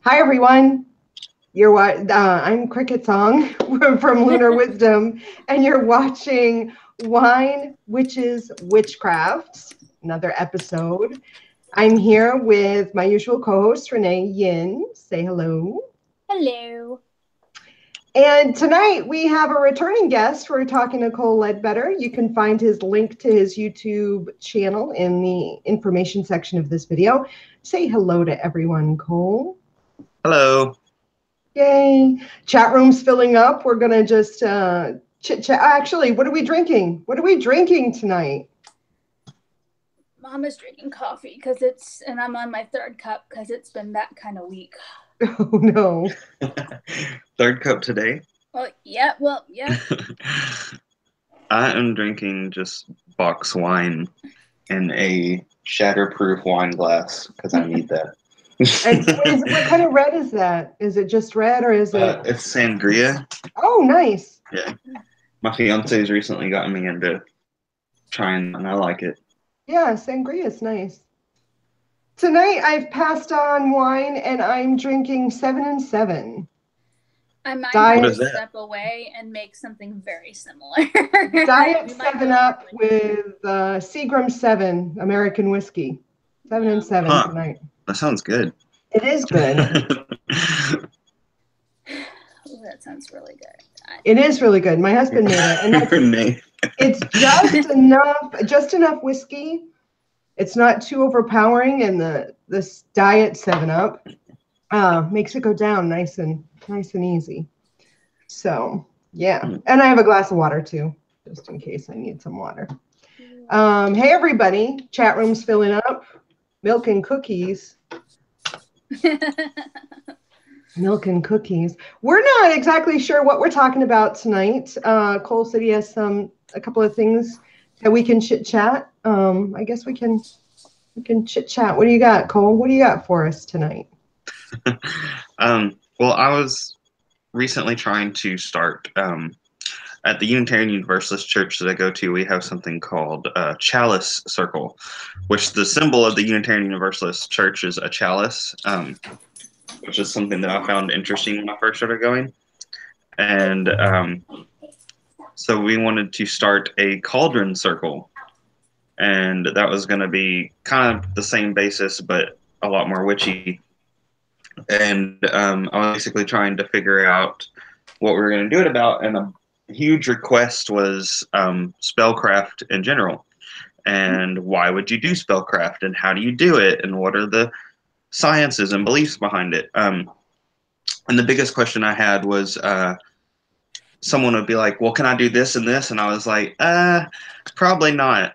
Hi, everyone. I'm CricketSong from Lunar Wisdom, and you're watching Wine, Witches, Witchcraft, another episode. I'm here with my usual co-host, Renee Yin. Say hello. Hello. And tonight we have a returning guest. We're talking to Cole Ledbetter. You can find his link to his YouTube channel in the information section of this video. Say hello to everyone, Cole. Hello. Yay. Chat room's filling up. We're going to just chit chat. Actually, what are we drinking? What are we drinking tonight? Mama's drinking coffee and I'm on my third cup because it's been that kind of week. Oh, no. Third cup today? Yeah. I am drinking just box wine in a shatterproof wine glass because I need that. And what kind of red is that? Is it just red or is it? It's sangria. Oh, nice. Yeah. My fiance's recently gotten me into trying, and I like it. Yeah, sangria is nice. Tonight I've passed on wine and I'm drinking 7 and 7. I might have to step away and make something very similar. Diet 7-Up with Seagram 7 American whiskey. 7 and 7 tonight. That sounds good. It is good. That sounds really good. It is really good. My husband made it, and it's just enough whiskey. It's not too overpowering, and this diet 7-Up makes it go down nice and easy. So yeah, and I have a glass of water too, just in case I need some water. Hey everybody, chat room's filling up. Milk and cookies. Milk and cookies. We're not exactly sure what we're talking about tonight. Cole said he has a couple of things that we can chit chat. I guess we can chit chat. What do you got, Cole? What do you got for us tonight? Well, I was recently trying to start at the Unitarian Universalist Church that I go to. We have something called Chalice Circle, which the symbol of the Unitarian Universalist Church is a chalice, which is something that I found interesting when I first started going. And so we wanted to start a cauldron circle, and that was going to be kind of the same basis, but a lot more witchy. And I was basically trying to figure out what we were going to do it about, and a huge request was spellcraft in general. And why would you do spellcraft, and how do you do it, and what are the sciences and beliefs behind it? And the biggest question I had was someone would be like, well, can I do this and this? And I was like, probably not.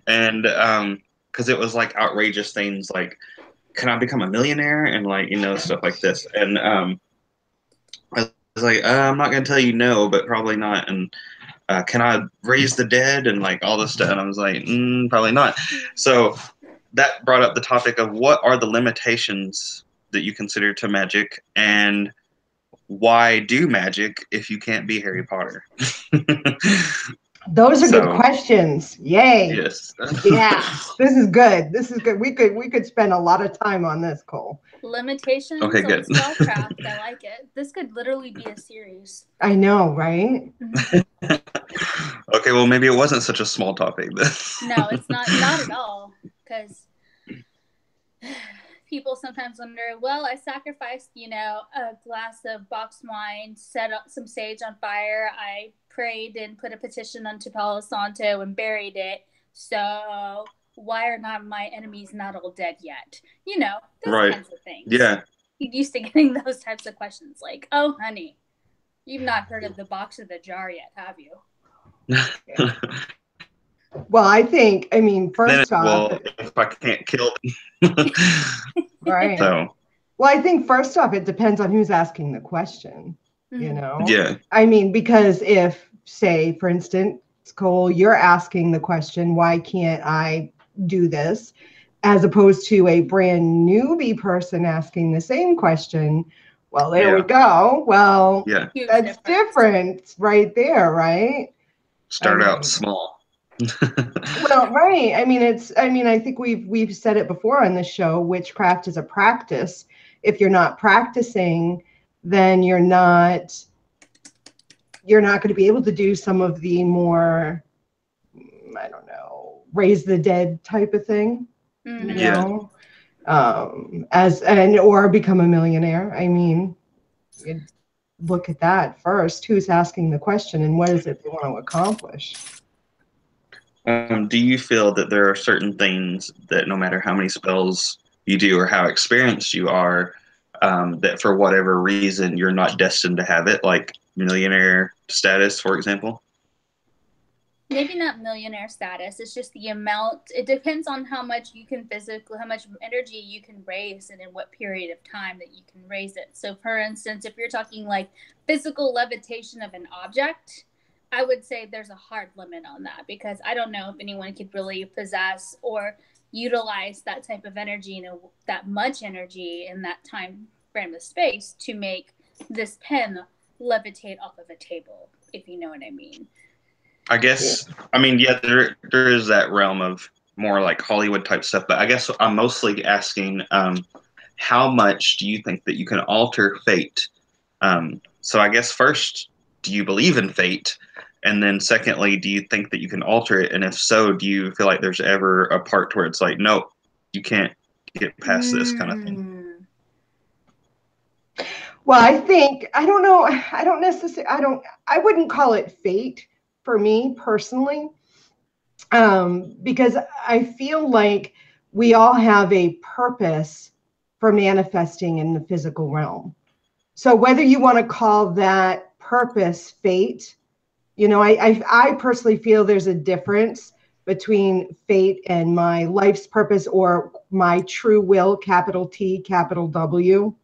And because it was like outrageous things like, can I become a millionaire? And like, stuff like this. And I was like, I'm not going to tell you no, but probably not. And can I raise the dead? And like all this stuff. And I was like, probably not. So that brought up the topic of what are the limitations that you consider to magic, and why do magic if you can't be Harry Potter? Those are good questions. Yay. Yes. Yeah. This is good. We could spend a lot of time on this, Cole. Limitations okay, good. on spellcraft. I like it. This could literally be a series. I know, right? Okay, well, maybe it wasn't such a small topic then. No, it's not at all. Because people sometimes wonder, well, I sacrificed, a glass of boxed wine, set up some sage on fire, I prayed and put a petition onto Palo Santo and buried it. So why are not my enemies not all dead yet? Those kinds of things. Yeah. You used to getting those types of questions like, oh, honey, you've not heard of the box of the jar yet, have you? Yeah. Well, first off... Well, if I can't kill them. Right. So. Well, I think first off, it depends on who's asking the question, Yeah. Because if, say, for instance, Cole, you're asking the question, why can't I do this? As opposed to a brand newbie person asking the same question, well, there we go. Well, that's different right there, right? Start out small. Well, right. I think we've said it before on the show. Witchcraft is a practice. if you're not practicing, then you're not going to be able to do some of the more, I don't know, raise the dead type of thing, you know, or become a millionaire. I mean, you'd look at that first. Who's asking the question, and what is it they want to accomplish? Do you feel that there are certain things that no matter how many spells you do or how experienced you are, that for whatever reason you're not destined to have it, like millionaire status, for example? Maybe not millionaire status. It's just the amount. It depends on how much you can how much energy you can raise and in what period of time that you can raise it. So for instance, if you're talking like physical levitation of an object, I would say there's a hard limit on that, because I don't know if anyone could really possess or utilize that type of energy, you know, that much energy in that time frame of space to make this pen levitate off of a table, if you know what I mean. I guess, I mean, yeah, there is that realm of more like Hollywood type stuff, but I guess I'm mostly asking, how much do you think that you can alter fate? So I guess first, do you believe in fate? And then secondly, do you think that you can alter it? And if so, do you feel like there's ever a part where it's like, no, you can't get past this kind of thing? Well, I think, I don't know, I wouldn't call it fate for me personally, because I feel like we all have a purpose for manifesting in the physical realm. So whether you want to call that purpose fate, you know, I personally feel there's a difference between fate and my life's purpose, or my true will, capital T, capital W.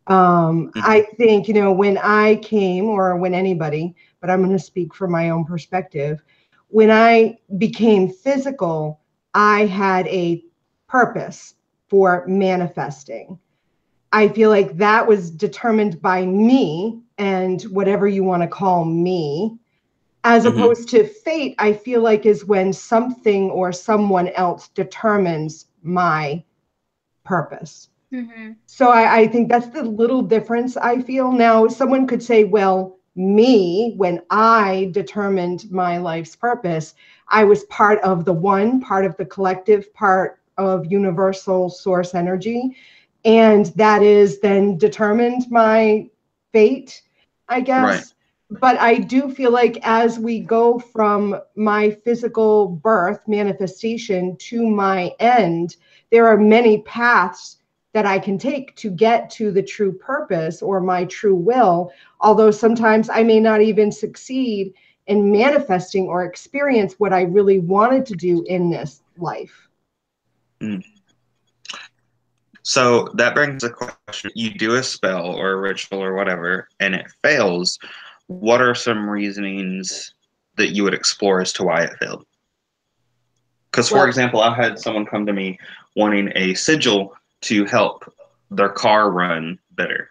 I think, you know, when I came, or when anybody, but I'm going to speak from my own perspective, when I became physical, I had a purpose for manifesting. I feel like that was determined by me and whatever you want to call me, as opposed to fate, I feel like is when something or someone else determines my purpose. So I think that's the little difference I feel. Now, someone could say, well, me, when I determined my life's purpose, I was part of the one, part of the collective, part of universal source energy. And that is then determined my fate, I guess. Right. But I do feel like as we go from my physical birth manifestation to my end, there are many paths that I can take to get to the true purpose or my true will, although sometimes I may not even succeed in manifesting or experience what I really wanted to do in this life. So that brings a question. You do a spell or a ritual or whatever, and it fails. What are some reasonings that you would explore as to why it failed? Because, for example, I had someone come to me wanting a sigil to help their car run better.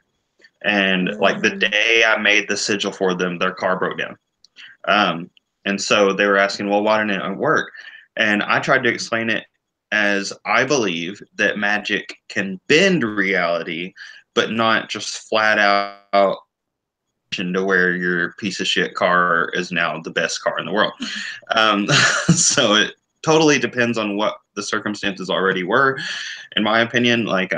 And like the day I made the sigil for them, their car broke down. And so they were asking, well, why didn't it work? And I tried to explain it as I believe that magic can bend reality, but not just flat out to where your piece of shit car is now the best car in the world. So it totally depends on what the circumstances already were. In my opinion, like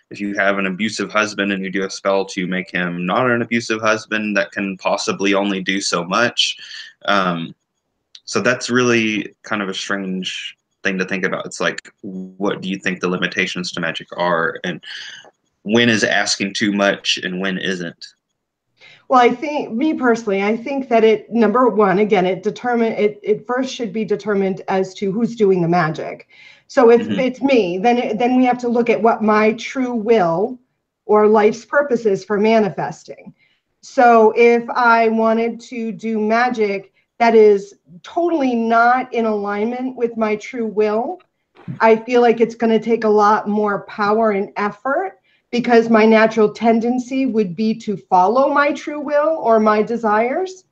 if you have an abusive husband and you do a spell to make him not an abusive husband, that can possibly only do so much. So that's really kind of a strange thing to think about. It's like, what do you think the limitations to magic are, and when is asking too much and when isn't? Well, I think, me personally, I think that it, number one, again, it first should be determined as to who's doing the magic. So if it's me, then we have to look at what my true will or life's purpose is for manifesting. So if I wanted to do magic that is totally not in alignment with my true will, I feel like it's going to take a lot more power and effort, because my natural tendency would be to follow my true will or my desires.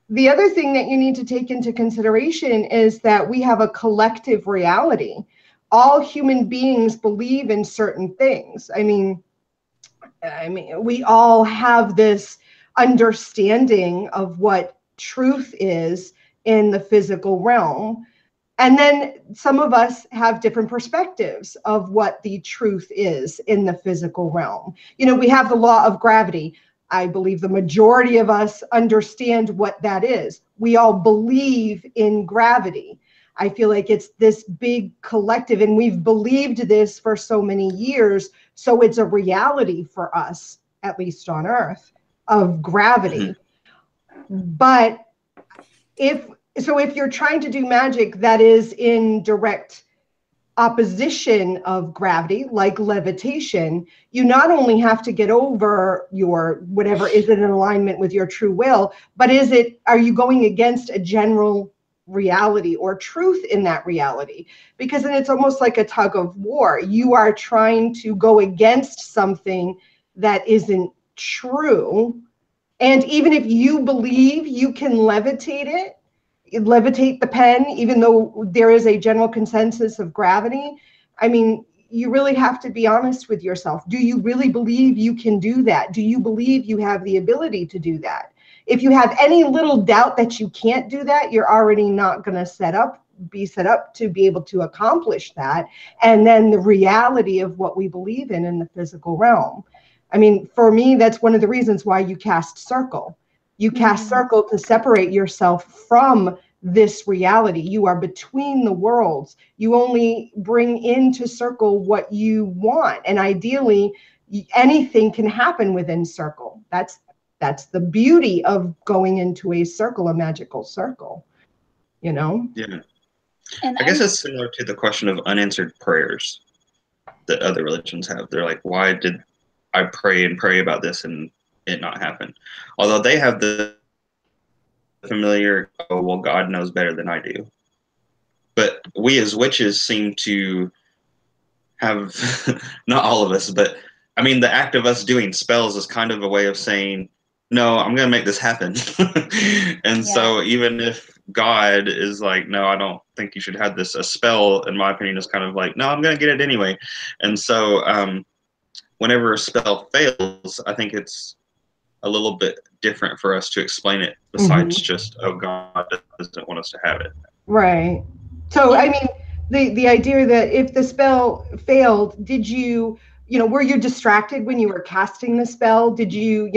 The other thing that you need to take into consideration is that we have a collective reality. All human beings believe in certain things. I mean, I mean, we all have this understanding of what truth is in the physical realm. And then some of us have different perspectives of what the truth is in the physical realm. You know, we have the law of gravity. I believe the majority of us understand what that is. We all believe in gravity. I feel like it's this big collective, and we've believed this for so many years. So it's a reality for us, at least on Earth, of gravity. But if you're trying to do magic that is in direct opposition of gravity, like levitation, you not only have to get over your whatever is in alignment with your true will, but are you going against a general reality or truth in that reality? Because then it's almost like a tug of war. You are trying to go against something that isn't true. And even if you believe you can levitate the pen, even though there is a general consensus of gravity, I mean, you really have to be honest with yourself. Do you really believe you can do that? Do you believe you have the ability to do that? If you have any little doubt that you can't do that, you're already not going to be set up to be able to accomplish that. And then the reality of what we believe in the physical realm. I mean, for me, that's one of the reasons why you cast circle. You cast circle to separate yourself from this reality. You are between the worlds. You only bring into circle what you want. And ideally, anything can happen within circle. That's the beauty of going into a circle, a magical circle, you know? Yeah. And I guess it's similar to the question of unanswered prayers that other religions have. They're like, why did I pray about this and it not happen? Although they have the familiar, oh, well, God knows better than I do. But we as witches seem to have, not all of us, but I mean, the act of us doing spells is kind of a way of saying, no, I'm going to make this happen. And so even if God is like, no, I don't think you should have this, a spell, in my opinion, is kind of like, no, I'm going to get it anyway. And so whenever a spell fails, I think it's a little bit different for us to explain it besides just, oh, God doesn't want us to have it. Right. So, I mean, the idea that if the spell failed, did you were you distracted when you were casting the spell? Did you,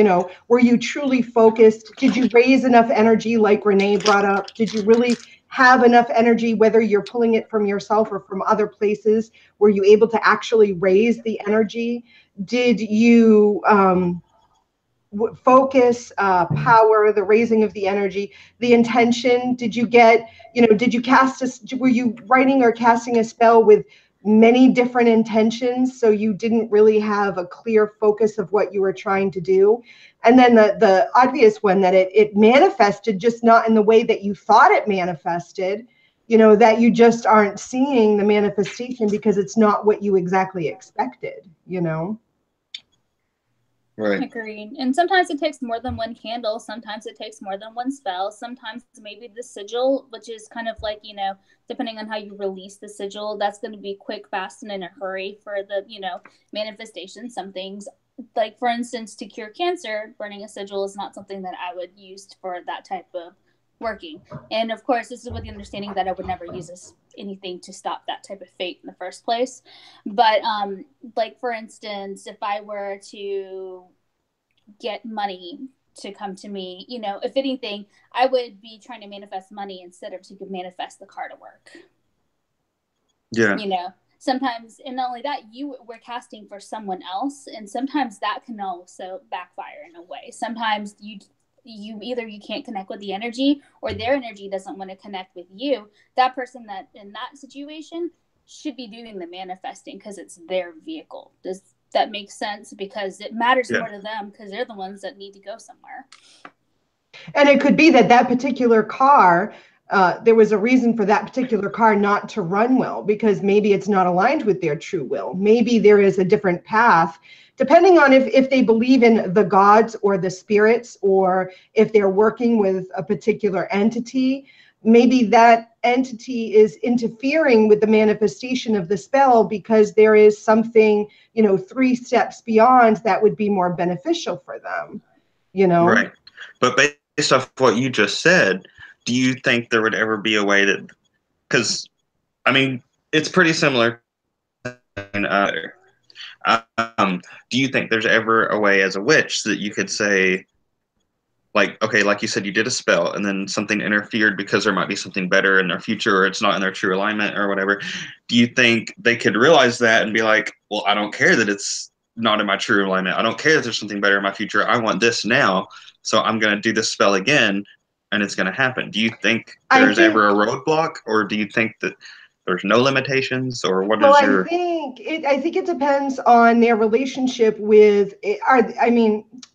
were you truly focused? Did you raise enough energy like Renee brought up? Did you really have enough energy, whether you're pulling it from yourself or from other places? Were you able to actually raise the energy? Did you focus, power, the raising of the energy, the intention? Did you get, did you were you writing or casting a spell with many different intentions, so you didn't really have a clear focus of what you were trying to do? And then the obvious one, that it manifested, just not in the way that you thought it manifested, that you just aren't seeing the manifestation because it's not what you exactly expected, Right. Agreed. And sometimes it takes more than one candle. Sometimes it takes more than one spell. Sometimes maybe the sigil, which is kind of like, depending on how you release the sigil, that's going to be quick, fast, and in a hurry for the, manifestation. Some things, like, for instance, to cure cancer, burning a sigil is not something that I would use for that type of working. And of course, this is with the understanding that I would never use anything to stop that type of fate in the first place. But like, for instance, if I were to get money to come to me, if anything, I would be trying to manifest money instead of to manifest the car to work. Yeah. Sometimes, and not only that, we're casting for someone else, and sometimes that can also backfire in a way. Sometimes you either you can't connect with the energy, or their energy doesn't want to connect with you. That person that in that situation should be doing the manifesting because it's their vehicle. Does that make sense? Because it matters more to them because they're the ones that need to go somewhere. And it could be that particular car, there was a reason for that particular car not to run well, because maybe it's not aligned with their true will. Maybe there is a different path, depending on if they believe in the gods or the spirits, or if they're working with a particular entity. maybe that entity is interfering with the manifestation of the spell because there is something, 3 steps beyond that would be more beneficial for them, Right. But based off what you just said, do you think there would ever be a way that, because, I mean, it's pretty similar in do you think there's ever a way as a witch that you could say, like, okay, like you said, you did a spell and then something interfered because there might be something better in their future or it's not in their true alignment or whatever. Do you think they could realize that and be like, well, I don't care that it's not in my true alignment. I don't care if there's something better in my future. I want this now. So I'm going to do this spell again and it's going to happen. Do you think there's ever a roadblock, or do you think that there's no limitations, or what is your... I think it depends on their relationship with,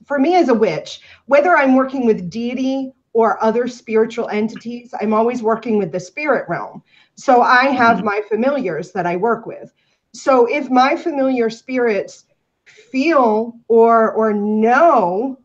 for me as a witch, whether I'm working with deity or other spiritual entities, I'm always working with the spirit realm. So I have my familiars that I work with. So if my familiar spirits feel or know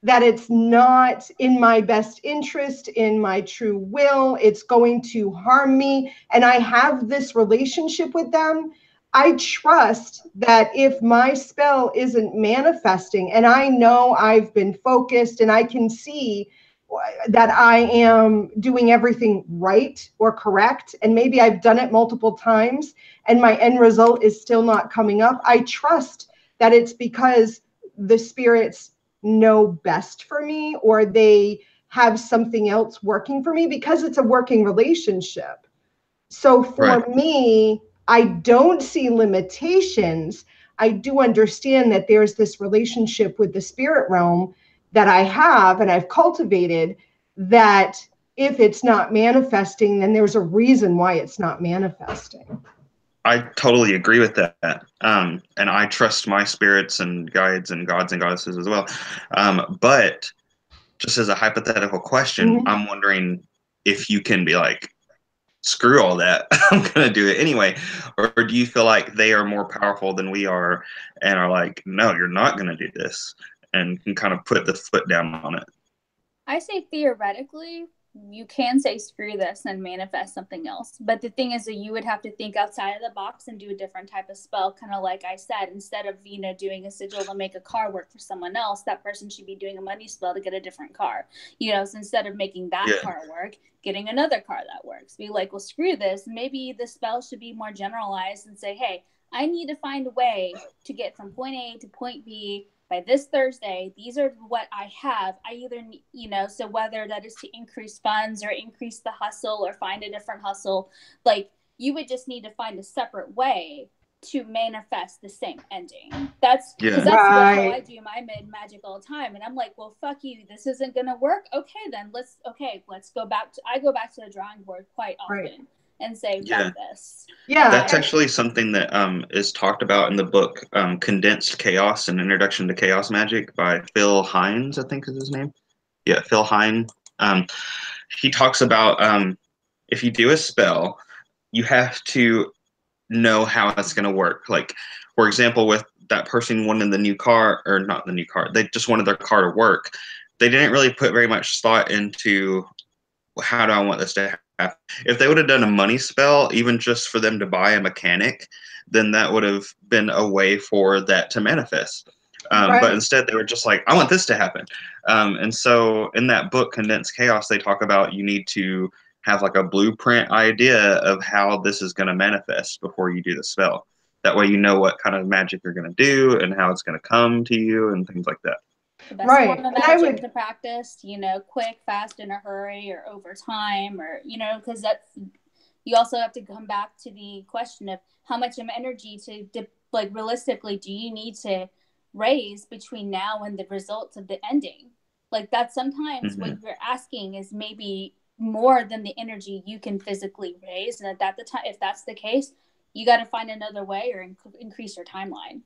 that it's not in my best interest, in my true will, it's going to harm me, and I have this relationship with them, I trust that if my spell isn't manifesting, and I know I've been focused and I can see that I am doing everything right or correct, and maybe I've done it multiple times and my end result is still not coming up, I trust that it's because the spirits know best for me, or they have something else working for me, because it's a working relationship. So for me, I don't see limitations. I do understand that there's this relationship with the spirit realm that I have and I've cultivated, that if it's not manifesting, then there's a reason why it's not manifesting. I totally agree with that. And I trust my spirits and guides and gods and goddesses as well. But just as a hypothetical question, I'm wondering if you can be like, screw all that, I'm going to do it anyway. Or do you feel like they are more powerful than we are and are like, no, you're not going to do this, and can kind of put the foot down on it? I say theoretically, you can say screw this and manifest something else. But the thing is that you would have to think outside of the box and do a different type of spell. Kind of like I said, instead of, doing a sigil to make a car work for someone else, that person should be doing a money spell to get a different car. So instead of making that car work, getting another car that works. Be like, well, screw this. Maybe the spell should be more generalized and say, hey, I need to find a way to get from point A to point B by this Thursday. These are what I have. I either, so whether that is to increase funds or increase the hustle or find a different hustle, like you would just need to find a separate way to manifest the same ending. That's because that's how I do my magic all the time. And I'm like, well, fuck you. This isn't going to work. Okay, then let's go back to, I go back to the drawing board quite often. And say, this. Yeah. That's actually something that is talked about in the book, Condensed Chaos, An Introduction to Chaos Magic by Phil Hines, I think is his name. Yeah, Phil Hines. He talks about if you do a spell, you have to know how it's going to work. Like, for example, with that person wanting the new car, or not the new car, they just wanted their car to work. They didn't really put very much thought into, how do I want this to happen? If they would have done a money spell, even just for them to buy a mechanic, then that would have been a way for that to manifest. But instead, they were just like, I want this to happen. And so in that book, Condensed Chaos, they talk about you need to have like a blueprint idea of how this is going to manifest before you do the spell. That way you know what kind of magic you're going to do and how it's going to come to you and things like that. The best form of magic to practice, quick, fast, in a hurry, or over time, or, because that's, you also have to come back to the question of how much energy to realistically do you need to raise between now and the results of the ending? Like, that's sometimes what you're asking is maybe more than the energy you can physically raise. And at the time, if that's the case, you got to find another way or increase your timeline.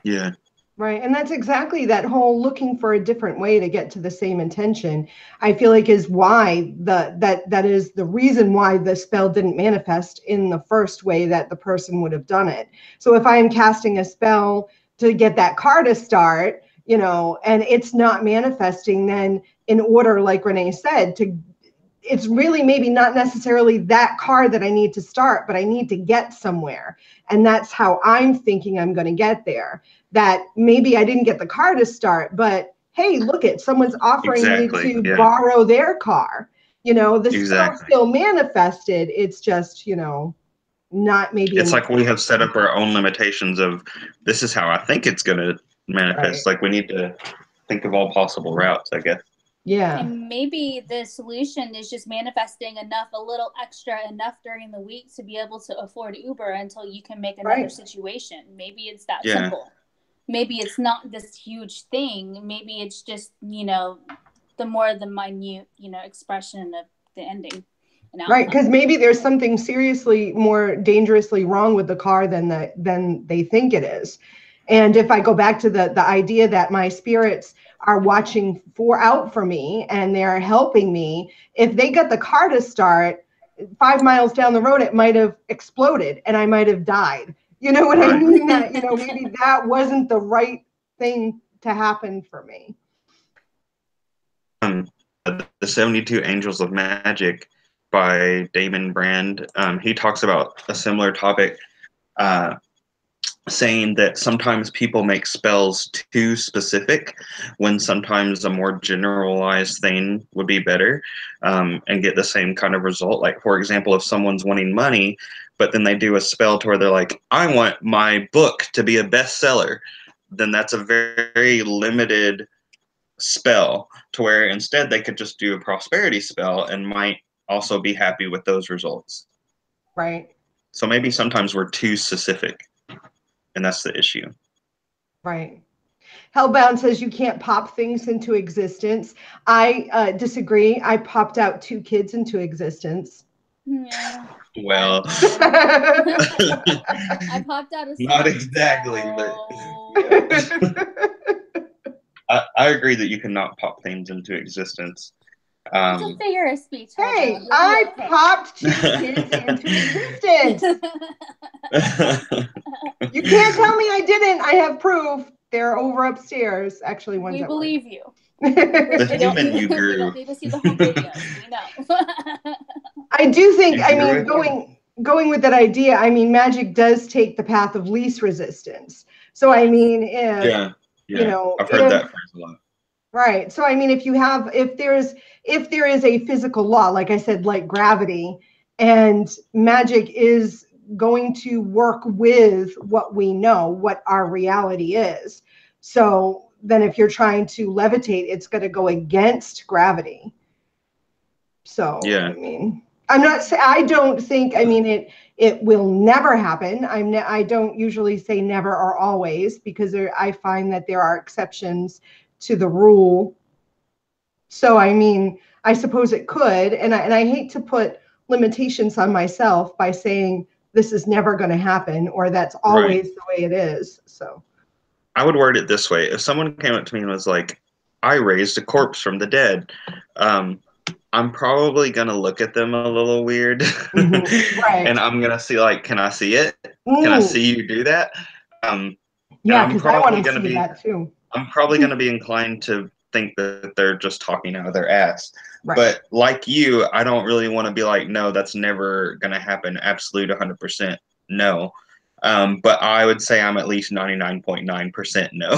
Yeah. Right. And that's exactly that whole looking for a different way to get to the same intention, I feel like is why that is the reason why the spell didn't manifest in the first way that the person would have done it. So if I am casting a spell to get that car to start, and it's not manifesting, then in order, like Renee said, it's really maybe not necessarily that car that I need to start, but I need to get somewhere. And that's how I'm thinking I'm going to get there. That maybe I didn't get the car to start, but hey, look it, someone's offering me to borrow their car. You know, the spell's still manifested. It's just, you know, not maybe. It's like we have set up our own limitations of this is how I think it's going to manifest. Like we need to think of all possible routes, I guess. Yeah. And maybe the solution is just manifesting a little extra enough during the week to be able to afford Uber until you can make another situation. Maybe it's that simple. Maybe it's not this huge thing. Maybe it's just, you know, the minute, you know, expression of the ending. Right, because maybe there's something seriously more dangerously wrong with the car than they think it is. And if I go back to the idea that my spirits are watching out for me and they're helping me, if they got the car to start 5 miles down the road, it might have exploded and I might have died. You know what I mean? That, you know, maybe that wasn't the right thing to happen for me. The 72 Angels of Magic by Damon Brand. He talks about a similar topic, saying that sometimes people make spells too specific when sometimes a more generalized thing would be better, and get the same kind of result. Like, for example, if someone's wanting money, but then they do a spell to where they're like, I want my book to be a bestseller, then that's a very limited spell, to where instead they could just do a prosperity spell and might also be happy with those results. Right. So maybe sometimes we're too specific, and that's the issue. Right. Hellbound says you can't pop things into existence. I disagree. I popped out 2 kids into existence. Yeah. Well, I popped out a not exactly, but I agree that you cannot pop things into existence. It's a figure of speech. Hey, I popped 2 kids into existence. You can't tell me I didn't. I have proof. They're over upstairs. Actually, one's we at believe work. You. The human you grew. We don't need to see the home videos. We know. I do think, I mean, going with that idea, I mean, magic does take the path of least resistance. So, I mean, if, you know, I've heard that phrase a lot. Right. So, I mean, if there is a physical law, like I said, like gravity, and magic is going to work with what we know, what our reality is. So then if you're trying to levitate, it's going to go against gravity. So, I mean, I don't think, I mean, it will never happen. I don't usually say never or always, because I find that there are exceptions to the rule. So, I mean, I suppose it could, and I hate to put limitations on myself by saying this is never going to happen, or that's always the way it is. So I would word it this way. If someone came up to me and was like, I raised a corpse from the dead, I'm probably going to look at them a little weird. And I'm going to see, like, can I see it? Can I see you do that? Yeah, because I want to see that too. I'm probably going to be inclined to think that they're just talking out of their ass. But like you, I don't really want to be like, no, that's never going to happen. Absolute 100% no. But I would say I'm at least 99.9% no.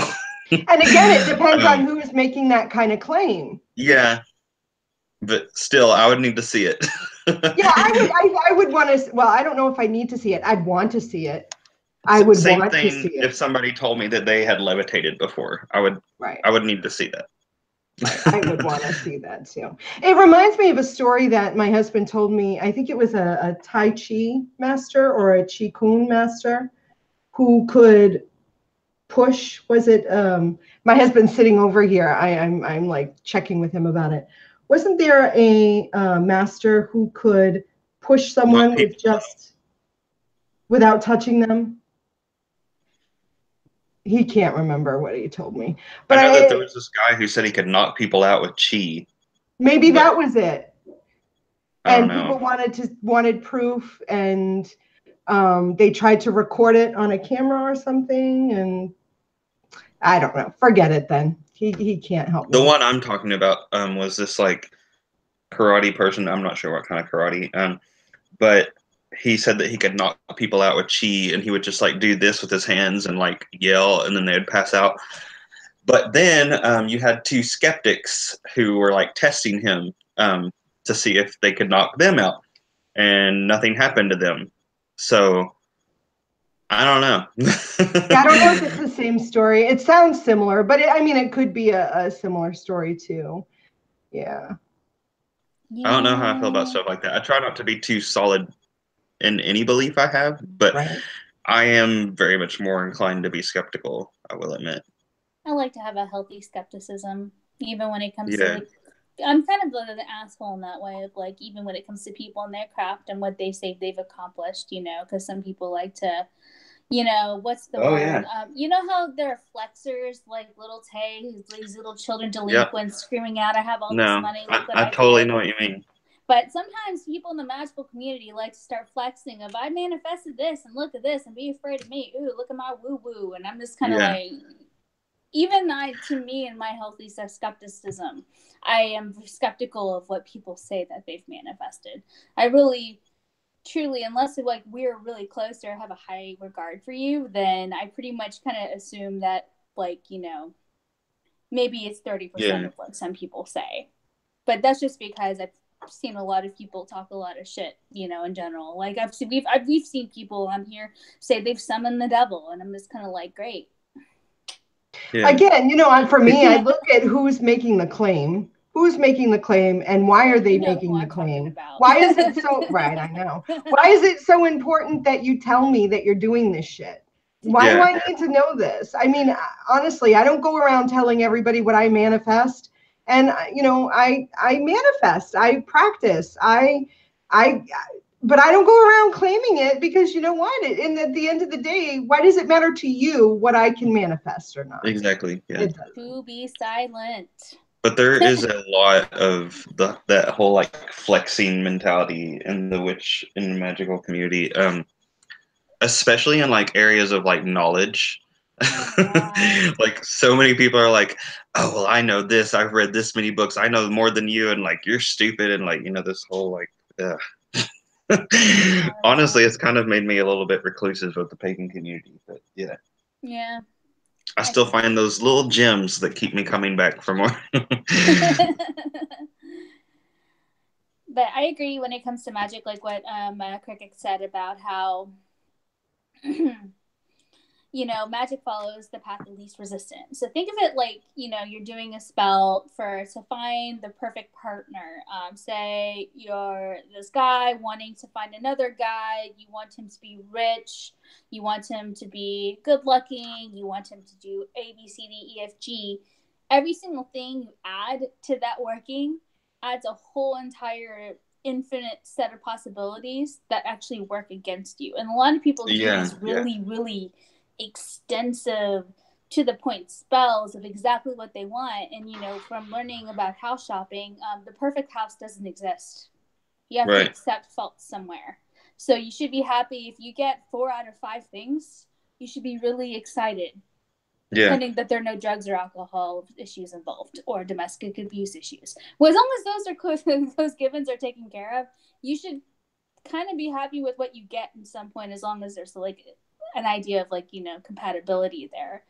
And again, it depends on who is making that kind of claim. Yeah. But still, I would need to see it. Yeah, I would want to. Well, I don't know if I need to see it. I'd want to see it. I would want to see it. If somebody told me that they had levitated before, I would need to see that. I would want to see that too. It reminds me of a story that my husband told me. I think it was a Tai Chi master or a Qi Kun master who could push. Was it? My husband's sitting over here. I'm like checking with him about it. Wasn't there a master who could push someone with just without touching them? He can't remember what he told me. But I know that there was this guy who said he could knock people out with chi. Maybe that was it. And people wanted proof, and they tried to record it on a camera or something, and I don't know. Forget it then. He can't help me. The one I'm talking about was this like karate person. I'm not sure what kind of karate. But he said that he could knock people out with chi, and he would just like do this with his hands and like yell, and then they'd pass out. But then you had two skeptics who were like testing him to see if they could knock them out, and nothing happened to them. So I don't know. I don't know if it's the same story. It sounds similar, but I mean, it could be a similar story too. Yeah. I don't know how I feel about stuff like that. I try not to be too solid in any belief I have, but I am very much more inclined to be skeptical, I will admit. I like to have a healthy skepticism, even when it comes to, I'm kind of the asshole in that way of like, even when it comes to people and their craft and what they say they've accomplished, you know, because some people like to, you know, what's the word? Yeah. You know how there are flexers like little Tay, these little children delinquents screaming out, I have all this money. Look what I totally know what you mean. But sometimes people in the magical community like to start flexing of, I manifested this and look at this and be afraid of me. Ooh, look at my woo-woo. And I'm just kind of like, even to me and my healthy skepticism, I am skeptical of what people say that they've manifested. I really, truly, unless like we're really close or have a high regard for you, then I pretty much kind of assume that, like, you know, maybe it's 30% of what some people say. But that's just because I've seen a lot of people talk a lot of shit, you know, in general. Like we've seen people on here say they've summoned the devil, and I'm just kind of like, great. Yeah. Again, you know, for me, I look at who's making the claim. Who's making the claim, and why are they making the claim? Why is it so right? I know. Why is it so important that you tell me that you're doing this shit? Why do I need to know this? I mean, honestly, I don't go around telling everybody what I manifest. And you know, I manifest, I practice, but I don't go around claiming it, because you know what? And at the end of the day, why does it matter to you what I can manifest or not? Exactly. Yeah. To be silent. But there is a lot of that whole like flexing mentality in the magical community, especially in like areas of like knowledge. Like so many people are like, oh well, I know this, I've read this many books, I know more than you, and like you're stupid, and like, you know, this whole like honestly, it's kind of made me a little bit reclusive with the pagan community, but yeah, I still find those little gems that keep me coming back for more. But I agree when it comes to magic, like what Cricket said about how you know, magic follows the path of least resistance. So think of it like, you know, you're doing a spell to find the perfect partner. Say you're this guy wanting to find another guy. You want him to be rich. You want him to be good looking. You want him to do A, B, C, D, E, F, G. Every single thing you add to that working adds a whole entire infinite set of possibilities that actually work against you. And a lot of people do these really extensive, to the point spells of exactly what they want. And, you know, from learning about house shopping, the perfect house doesn't exist. You have to accept fault somewhere. So you should be happy if you get 4 out of 5 things. You should be really excited. Depending that there are no drugs or alcohol issues involved, or domestic abuse issues. Well, as long as those givens are taken care of, you should kind of be happy with what you get at some point, as long as there's like an idea of like, you know, compatibility there.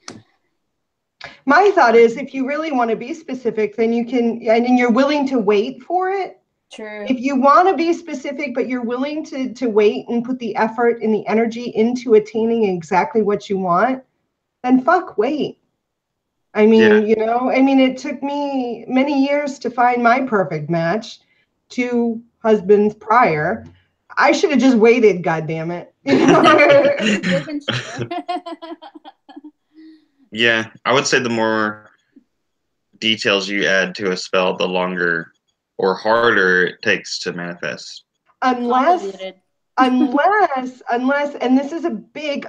My thought is, if you really want to be specific, then you can, and you're willing to wait for it. True. If you want to be specific, but you're willing to wait and put the effort and the energy into attaining exactly what you want, then wait. I mean, you know, I mean, it took me many years to find my perfect match, 2 husbands prior. I should have just waited, goddammit. Yeah, I would say the more details you add to a spell, the longer or harder it takes to manifest. Unless, and this is a big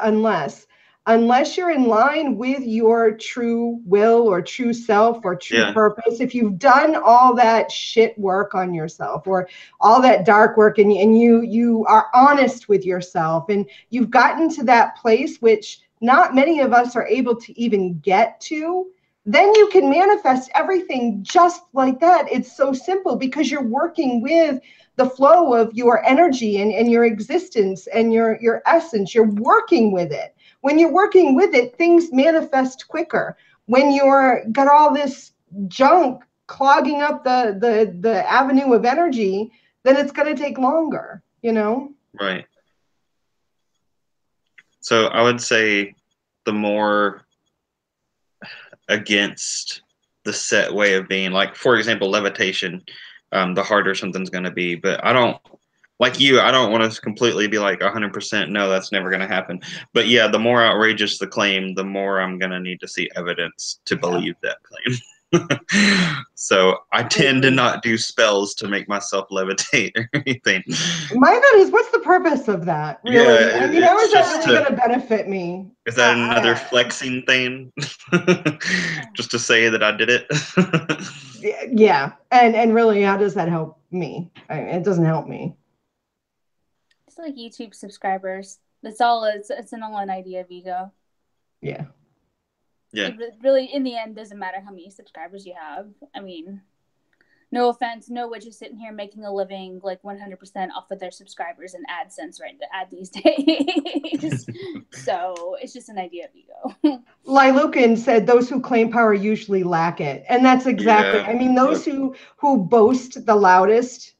unless you're in line with your true will or true self or true purpose. If you've done all that shit work on yourself, or all that dark work, and you are honest with yourself, and you've gotten to that place, which not many of us are able to even get to, then you can manifest everything just like that. It's so simple because you're working with the flow of your energy and your existence and your essence. You're working with it. When you're working with it, things manifest quicker. When you're got all this junk clogging up the avenue of energy, then it's going to take longer, you know? Right. So I would say the more against the set way of being, like, for example, levitation, the harder something's going to be. But I don't, like you, I don't want to completely be like 100% no, that's never going to happen. But yeah, the more outrageous the claim, the more I'm going to need to see evidence to believe that claim. So I tend to not do spells to make myself levitate or anything. My thought is, what's the purpose of that? Really? Yeah, I mean, how is that really going to benefit me? Is that another flexing thing? Just to say that I did it? Yeah. And really, how does that help me? I mean, it doesn't help me. It's like YouTube subscribers. That's all. It's all an idea of ego. Yeah. Yeah. It really, in the end, doesn't matter how many subscribers you have. I mean, no offense, no witch is sitting here making a living like 100% off of their subscribers and AdSense right to ad these days. So it's just an idea of ego. Lilukin said those who claim power usually lack it. And that's exactly, I mean, those who boast the loudest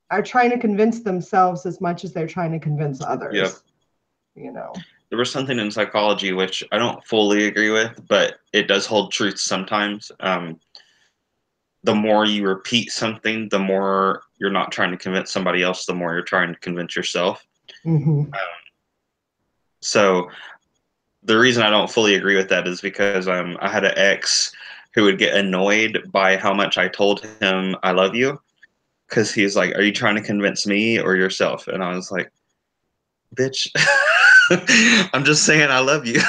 are trying to convince themselves as much as they're trying to convince others. Yeah. You know. There was something in psychology which I don't fully agree with, but it does hold truth sometimes. The more you repeat something, the more you're not trying to convince somebody else, the more you're trying to convince yourself. Mm-hmm. So the reason I don't fully agree with that is because I had an ex who would get annoyed by how much I told him I love you, because he's like, are you trying to convince me or yourself? And I was like, bitch, I'm just saying I love you.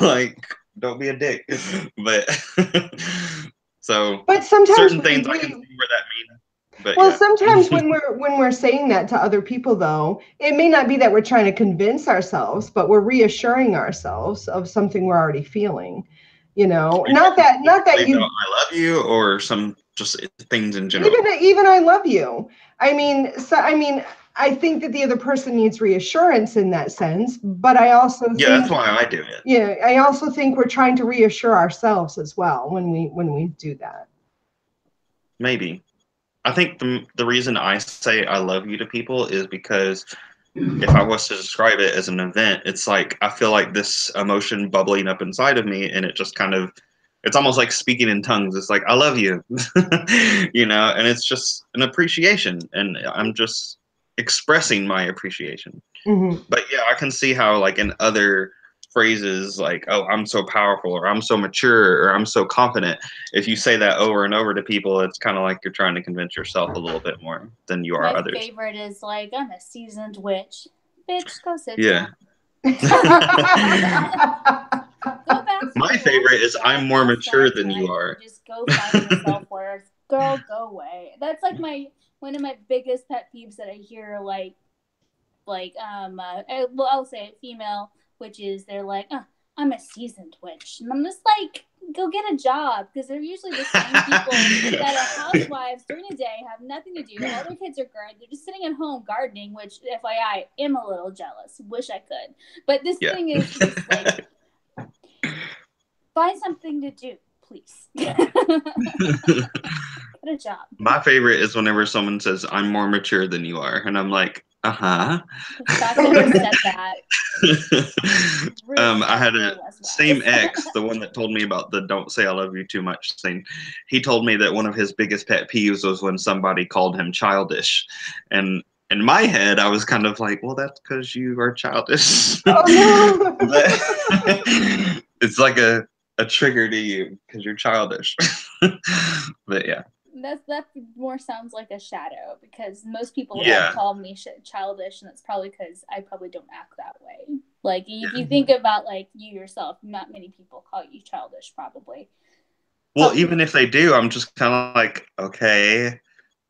Like, don't be a dick. But but sometimes certain things I can see where that means. But well, sometimes when we're saying that to other people, though, it may not be that we're trying to convince ourselves, but we're reassuring ourselves of something we're already feeling. You know, not that you. I love you, or some just things in general. Even I love you. I mean, I think that the other person needs reassurance in that sense, but I also think, that's why I do it. Yeah, I also think we're trying to reassure ourselves as well when we do that. Maybe. I think the reason I say I love you to people is because if I was to describe it as an event, it's like I feel like this emotion bubbling up inside of me, and it just kind of, it's almost like speaking in tongues. It's like, I love you, you know, and it's just an appreciation, and I'm just expressing my appreciation. Mm-hmm. But yeah, I can see how, like, in other phrases, like, oh, I'm so powerful, or I'm so mature, or I'm so confident, if you say that over and over to people, it's kind of like you're trying to convince yourself a little bit more than you are others. My favorite is like, I'm a seasoned witch. Bitch, go sit down. Go back to my favorite is I'm more mature than you are. Just go find your self-worth. Girl, go away. That's like one of my biggest pet peeves that I hear, I'll say it, female witches, they're like, oh, I'm a seasoned witch. And I'm just like, go get a job, because they're usually the same people that are housewives during the day, have nothing to do. All their kids are grown. They're just sitting at home gardening, which, FYI, am a little jealous. Wish I could. But this thing is just like, find something to do, please. Get a job. My favorite is whenever someone says, I'm more mature than you are. And I'm like, uh-huh. The fact that you said that. I had a same ex, the one that told me about the don't say I love you too much thing. He told me that one of his biggest pet peeves was when somebody called him childish. And in my head, I was kind of like, well, that's because you are childish. Oh, no. But it's like a trigger to you because you're childish. But yeah. That more sounds like a shadow, because most people have called me childish, and that's probably because I probably don't act that way. Like, if you think about, like, you yourself, not many people call you childish, probably. Well, even if they do, I'm just kind of like, okay.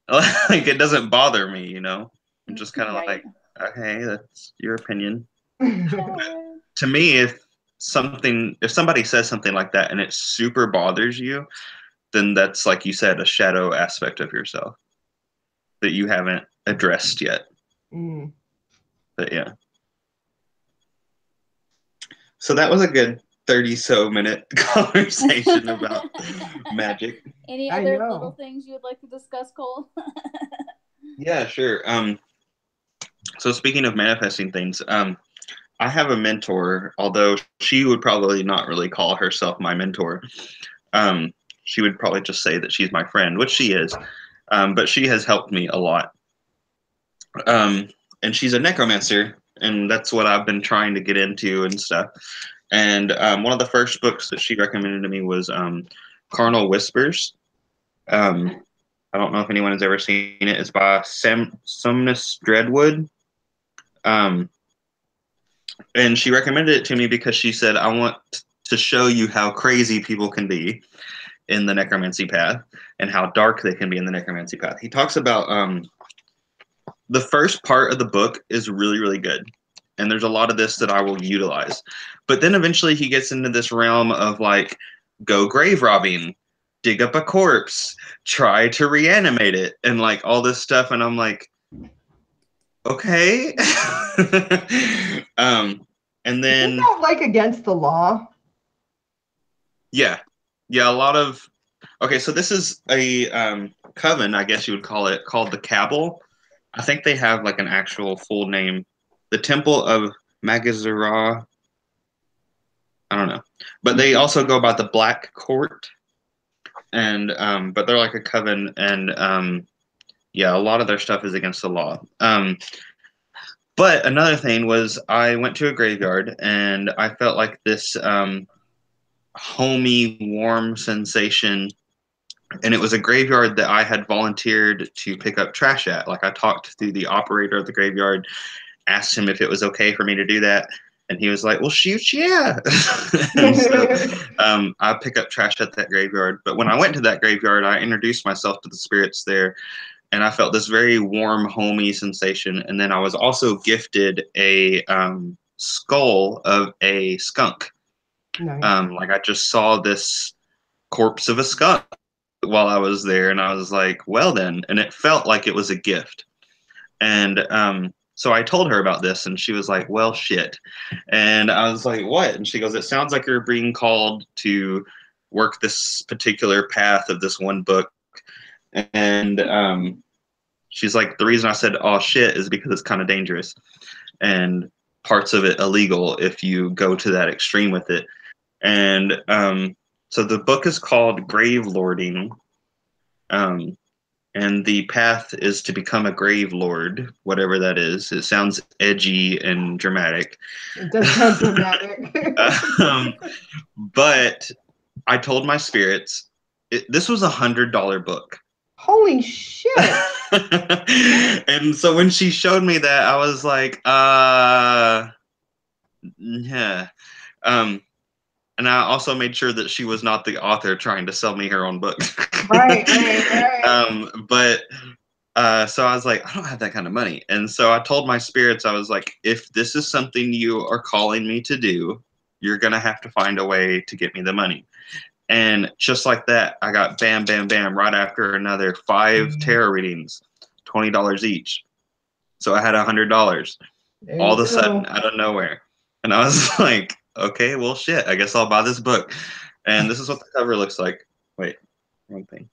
Like, it doesn't bother me, you know? I'm just kind of like, okay, that's your opinion. To me, if somebody says something like that and it super bothers you, then that's, like you said, a shadow aspect of yourself that you haven't addressed yet. But yeah. So that was a good 30-so-minute conversation about magic. Any other little things you would like to discuss, Cole? Yeah, sure. So speaking of manifesting things, I have a mentor, although she would probably not really call herself my mentor. She would probably just say that she's my friend, which she is. But she has helped me a lot. And she's a necromancer, and that's what I've been trying to get into and stuff. And one of the first books that she recommended to me was Carnal Whispers. I don't know if anyone has ever seen it. It's by Somnus Dreadwood. And she recommended it to me because she said, I want to show you how crazy people can be in the necromancy path and how dark they can be in the necromancy path. He talks about the first part of the book is really, really good. And there's a lot of this that I will utilize. But then eventually he gets into this realm of like, go grave robbing, dig up a corpse, try to reanimate it, and like all this stuff. And I'm like, okay. And then isn't that like against the law? Yeah, a lot of. Okay, so this is a coven, I guess you would call it, called the Cabal. I think they have like an actual full name, the Temple of Magazara. I don't know, but they also go by the Black Court, and but they're like a coven, and yeah, a lot of their stuff is against the law. But another thing was I went to a graveyard and I felt like this homey, warm sensation. And it was a graveyard that I had volunteered to pick up trash at. Like I talked to the operator of the graveyard, asked him if it was okay for me to do that. And he was like, well, shoot, yeah. And so I pick up trash at that graveyard. But when I went to that graveyard, I introduced myself to the spirits there. And I felt this very warm, homey sensation. And then I was also gifted a skull of a skunk. Nice. Like I just saw this corpse of a skunk while I was there. And I was like, well then. And it felt like it was a gift. And so I told her about this. And she was like, well, shit. And I was like, what? And she goes, it sounds like you're being called to work this particular path of this one book. And she's like, the reason I said, oh shit, is because it's kind of dangerous and parts of it illegal if you go to that extreme with it. And so the book is called Grave Lording. And the path is to become a grave lord, whatever that is. It sounds edgy and dramatic. It does sound dramatic. But I told my spirits, this was $100 book. Holy shit. And so when she showed me that, I was like, yeah. And I also made sure that she was not the author trying to sell me her own book. Right. But so I was like, I don't have that kind of money. And so I told my spirits, I was like, if this is something you are calling me to do, you're going to have to find a way to get me the money. And just like that, I got bam, bam, bam, right after another 5 tarot readings, $20 each. So I had $100 all of a sudden out of nowhere. And I was like, okay, well, shit, I guess I'll buy this book. And this is what the cover looks like. Wait, wrong thing.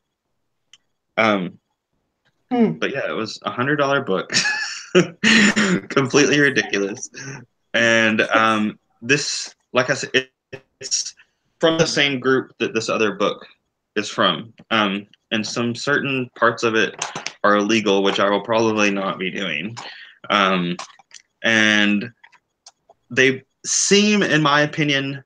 But yeah, it was $100 book. Completely ridiculous. And this, like I said, it's from the same group that this other book is from. And some certain parts of it are illegal, which I will probably not be doing. And they seem, in my opinion,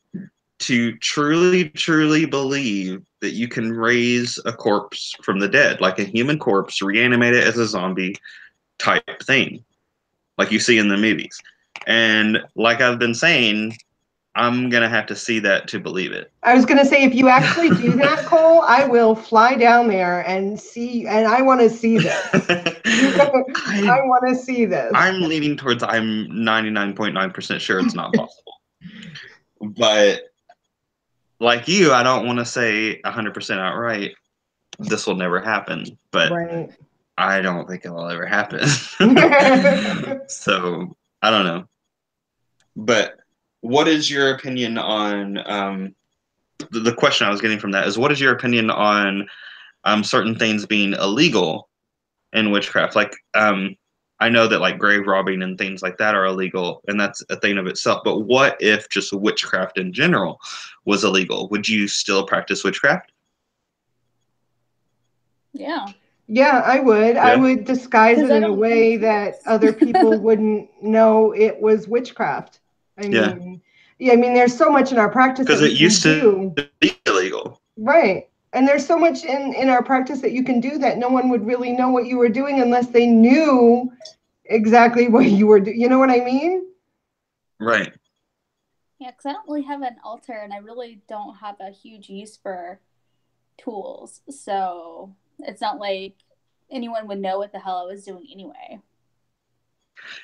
to truly, truly believe that you can raise a corpse from the dead, like a human corpse, reanimate it as a zombie type thing, like you see in the movies. And like I've been saying, I'm going to have to see that to believe it. I was going to say, if you actually do that, Cole, I will fly down there and see, and I want to see this. I want to see this. I'm leaning towards I'm 99.9% sure it's not possible. But like you, I don't want to say 100% outright, this will never happen. But Right. I don't think it will ever happen. So I don't know. But what is your opinion on the question I was getting from that is what is your opinion on certain things being illegal in witchcraft? Like I know that like grave robbing and things like that are illegal, and that's a thing of itself. But what if just witchcraft in general was illegal? Would you still practice witchcraft? Yeah. Yeah, I would. Yeah. I would disguise 'Cause it I in a don't way need that tools. other people wouldn't know it was witchcraft. I Yeah. mean, yeah, I mean, there's so much in our practice that Because we it can used to do. be illegal. Right. And there's so much in our practice that you can do that no one would really know what you were doing unless they knew exactly what you were doing. You know what I mean? Right. Yeah, because I don't really have an altar, and I really don't have a huge use for tools. So it's not like anyone would know what the hell I was doing anyway.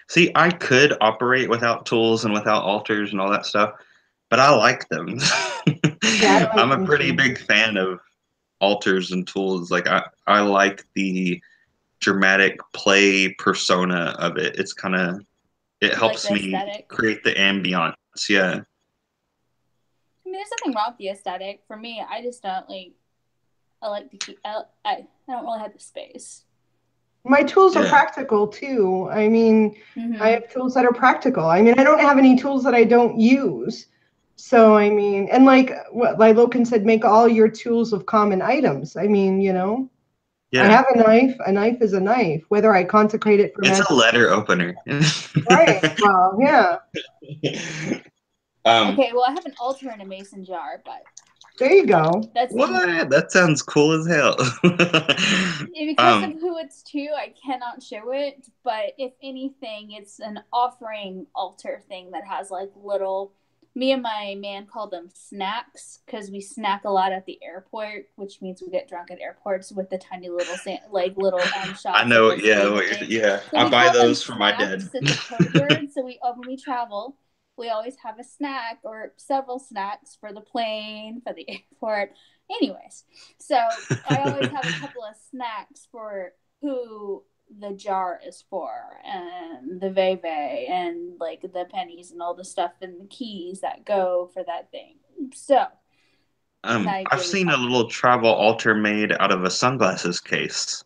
See, I could operate without tools and without altars and all that stuff, but I like them. Yeah, I like I'm a them pretty too. big fan of altars and tools. Like I like the dramatic play persona of it. It's kind of it You like helps the me aesthetic. create the ambiance. Yeah. I mean, there's nothing wrong with the aesthetic. For me, I just don't like. I like to keep. I don't really have the space. My tools are Yeah. practical too. I mean, Mm-hmm. I have tools that are practical. I mean, I don't have any tools that I don't use. So, I mean, and like what like Loken said, make all your tools of common items. I mean, you know, I Yeah. have a knife. A knife is a knife, whether I consecrate it for It's magic. a letter opener. Right. Well, yeah. Okay, well, I have an altar in a mason jar, but There you go. that's What? That sounds cool as hell. because of who it's to, I cannot show it. But if anything, it's an offering altar thing that has like little. Me and my man call them snacks because we snack a lot at the airport, which means we get drunk at airports with the tiny little shots. I know. Of Yeah. thing. Yeah. So I we buy call them those for my dad. snacks. It's a code word. So when we travel, we always have a snack or several snacks for the plane, for the airport. Anyways, so I always have a couple of snacks for who the jar is for, and the veve, and like the pennies and all the stuff and the keys that go for that thing. So I've seen a little travel altar made out of a sunglasses case.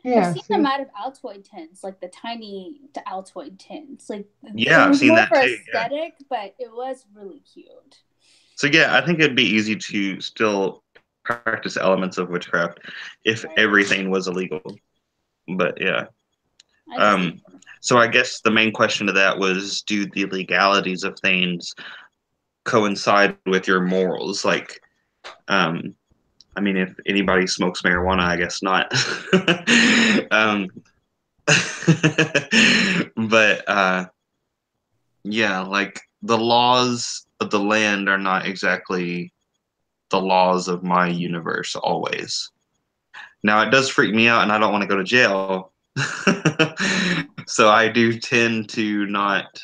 Yeah. I've seen them out of Altoid tins, like the tiny Altoid tins. Like Yeah, it was I've seen more that for too. aesthetic, but it was really cute. So yeah, I think it'd be easy to still practice elements of witchcraft if everything was illegal. But yeah. So I guess the main question to that was, do the legalities of things coincide with your morals? Like, I mean, if anybody smokes marijuana, I guess not. But yeah, like the laws of the land are not exactly the laws of my universe always. Now, it does freak me out, and I don't want to go to jail. So I do tend to not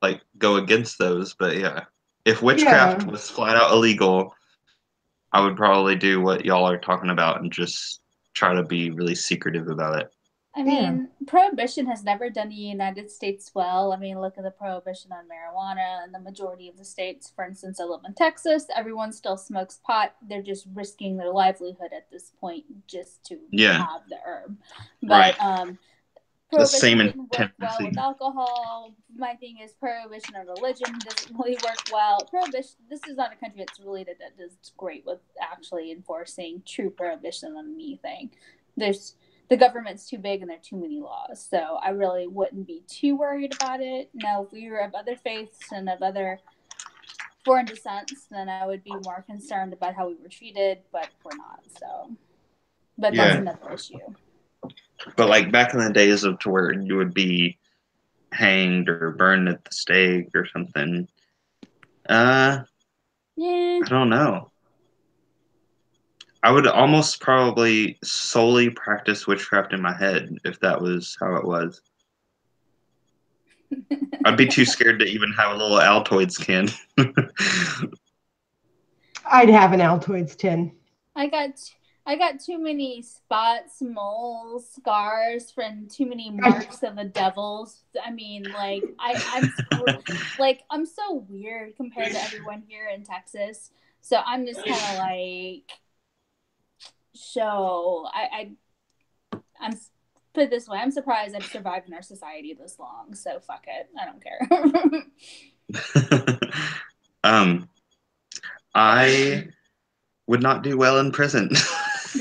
like go against those. But yeah, if witchcraft was flat out illegal, I would probably do what y'all are talking about and just try to be really secretive about it. I mean, prohibition has never done the United States well. I mean, look at the prohibition on marijuana in the majority of the states. For instance, I live in Texas. Everyone still smokes pot. They're just risking their livelihood at this point just to have the herb. But prohibition didn't work well with alcohol. My thing is prohibition on religion doesn't really work well. Prohibition, this is not a country that's related that does great with actually enforcing true prohibition on anything. The government's too big and there are too many laws. So I really wouldn't be too worried about it. Now, if we were of other faiths and of other foreign descents, then I would be more concerned about how we were treated, but we're not. So, but that's another issue. But like back in the days of to where you would be hanged or burned at the stake or something. I don't know. I would almost probably solely practice witchcraft in my head if that was how it was. I'd be too scared to even have a little Altoid skin. I'd have an Altoids tin. I got too many spots, moles, scars from too many marks of the devils. I mean, like I'm so weird compared to everyone here in Texas. So I'm just kind of like, I'm put it this way, I'm surprised I've survived in our society this long. So fuck it, I don't care. I would not do well in prison.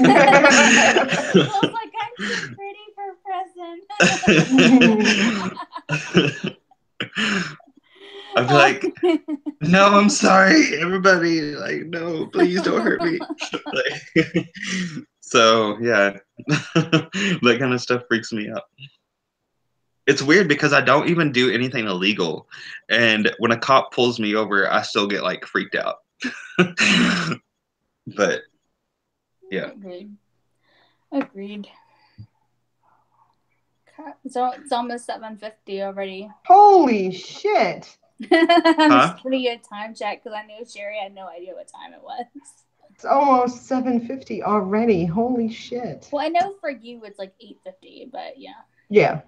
Well, like, I'm too pretty for prison. I'd be like, no, I'm sorry, everybody. Like, no, please don't hurt me. Like, so yeah, that kind of stuff freaks me out. It's weird because I don't even do anything illegal, and when a cop pulls me over, I still get like freaked out. But yeah, agreed. So it's almost 7:50 already. Holy shit! I'm just giving you a time check because I knew Sherry had no idea what time it was. It's almost 7:50 already. Holy shit! Well, I know for you it's like 8:50, but yeah. Yeah.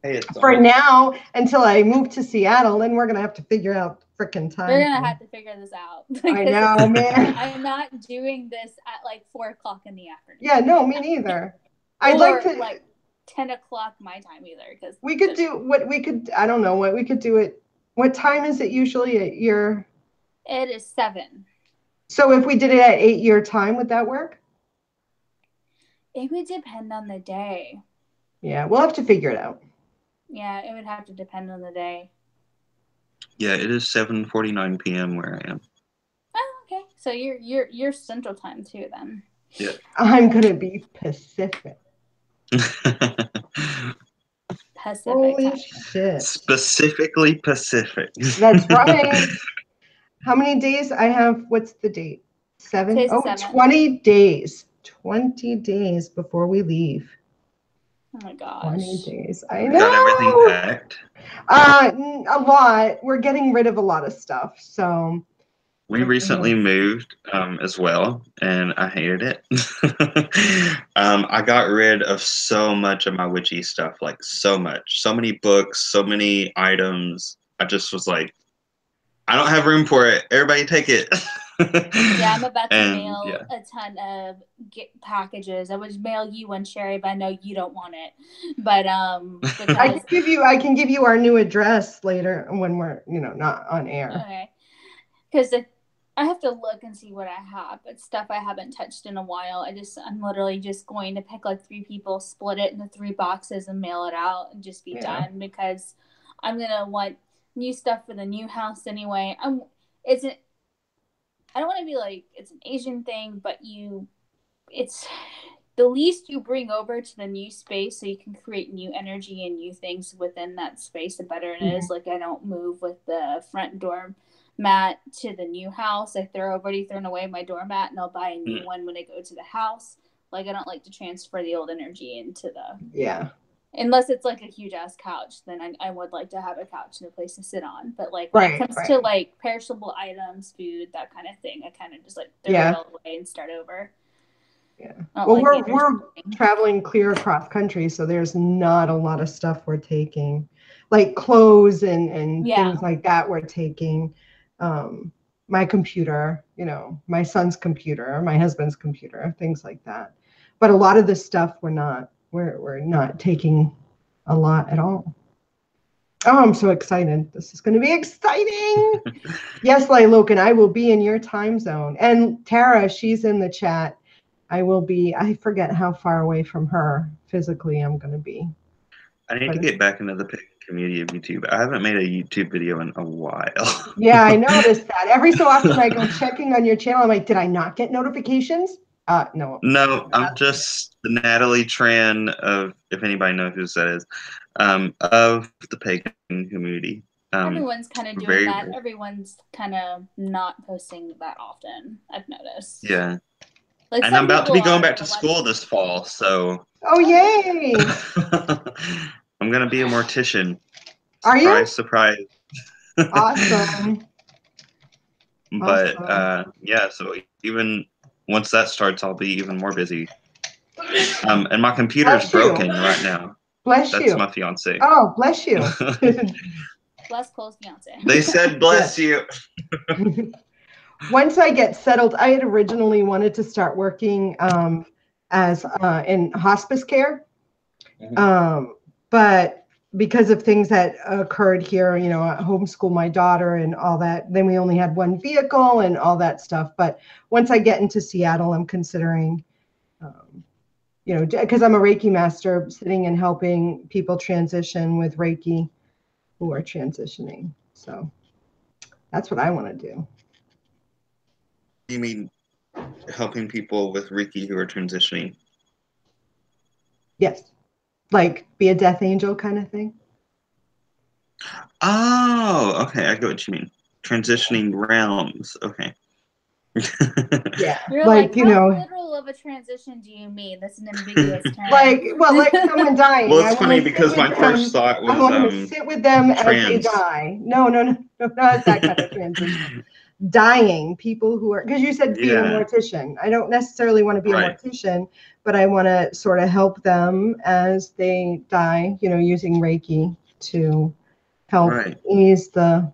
hey, for now, until I move to Seattle, then we're gonna have to figure out frickin' time. We're gonna have to figure this out. I know, man. I'm not doing this at like 4:00 in the afternoon. Yeah, no, me neither. I'd like to like 10:00 my time either, because we could do what we could. I don't know what we could do it. What time is it usually at your? It is 7. So if we did it at 8 your time, would that work? It would depend on the day. Yeah, we'll have to figure it out. Yeah, it would have to depend on the day. Yeah, it is 7:49 p.m. where I am. Oh, okay. So you're Central Time too, then. Yeah. I'm gonna be Pacific. Pacific. Holy time. shit! Specifically Pacific. That's right. How many days I have? What's the date? 7? Today's oh, 7. 20 days. 20 days before we leave. Oh my gosh. 20 days. I know. Got everything packed? A lot. We're getting rid of a lot of stuff. So we recently moved as well, and I hated it. I got rid of so much of my witchy stuff, like so much. So many books, so many items. I just was like, I don't have room for it. Everybody take it. Yeah, I'm about to mail a ton of packages. I would mail you one, Sherry, but I know you don't want it. But because I can give you our new address later when we're not on air. Okay, because I have to look and see what I have. It's stuff I haven't touched in a while. I'm literally just going to pick like 3 people, split it into 3 boxes, and mail it out, and just be done, because I'm gonna want new stuff for the new house anyway. I don't want to be like it's an Asian thing, but it's the least you bring over to the new space so you can create new energy and new things within that space, the better it is. Like, I don't move with the front door mat to the new house. I've already thrown away my doormat, and I'll buy a new one when I go to the house. Like, I don't like to transfer the old energy into the unless it's like a huge ass couch, then I would like to have a couch and a place to sit on. But like when it comes to like perishable items, food, that kind of thing, I kind of just like throw it all away and start over. Yeah. Well, we're traveling clear across country, so there's not a lot of stuff we're taking, like clothes and things like that. We're taking my computer, my son's computer, my husband's computer, things like that. But a lot of this stuff we're not taking a lot at all. Oh, I'm so excited. This is going to be exciting. Yes, Liloken, I will be in your time zone. And Tara, she's in the chat. I forget how far away from her physically I'm going to be. I need to get back into the community of YouTube. I haven't made a YouTube video in a while. Yeah, I noticed that. Every so often I go checking on your channel. I'm like, did I not get notifications? No. No, I'm just the Natalie Tran of, if anybody knows who that is, of the pagan community. Everyone's kind of doing that. Everyone's kind of not posting that often, I've noticed. Yeah. Like, and I'm about to be going back to school this fall, so. Oh, yay! I'm gonna be a mortician. Are you? Surprise. Awesome. But awesome. yeah, so even once that starts, I'll be even more busy. And my computer's broken right now. Bless That's you. my fiance. Oh, bless you. Bless Cole's fiance. They said bless you. Once I get settled, I had originally wanted to start working as in hospice care. But because of things that occurred here, you know, I homeschool my daughter and all that, then we only had one vehicle and all that stuff. But once I get into Seattle, I'm considering, you know, because I'm a Reiki master, sitting and helping people transition with Reiki who are transitioning. So that's what I want to do. You mean helping people with Reiki who are transitioning? Yes. Like be a death angel kind of thing. Oh, okay. I get what you mean. Transitioning realms. Okay. Yeah. You're like you know, literal of a transition do you mean? That's an ambiguous term. like someone dying. Well, it's funny because my first thought was I want to sit with them as they die. No, not that kind of transition. Dying people who are, because you said being a mortician. I don't necessarily want to be a mortician, but I want to sort of help them as they die, you know, using Reiki to help ease the